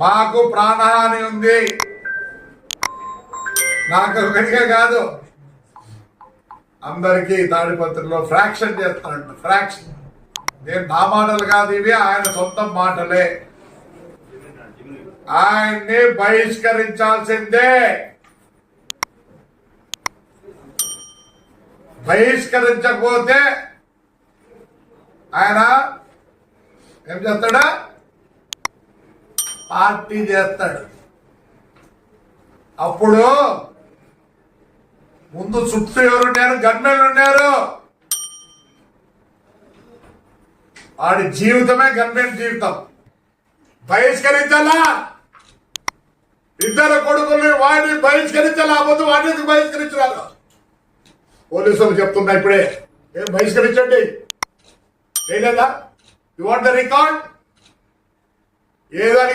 మాకు ప్రాణహాని ఉంది. నాకు ఒకటిగా కాదు, అందరికీ తాడిపత్రిలో ఫ్రాక్షన్ చేస్తానంట. ఫ్రాక్షన్ నేను నా మాటలు కాదు, ఇవి ఆయన సొంత మాటలే. ఆయన్ని బహిష్కరించాల్సిందే. బహిష్కరించకపోతే ఆయన ఏం చేస్తాడా? పార్టీ చేస్తాడు. అప్పుడు ముందు చుట్టూ ఎవరున్నారు? గన్మెన్లు ఉన్నారు. వాడి జీవితమే గన్మెన్ జీవితం. బహిష్కరించాలా? ఇద్దరు కొడుకుల్ని వాడిని బహిష్కరించాలా? అవ్వదు. వాడిని ఎందుకు బహిష్కరించాలి? పోలీసులు చెప్తున్నా ఇప్పుడే, ఏం బహిష్కరించండి. లేదా యు వాంట్ ద రికార్డ్? ఏదని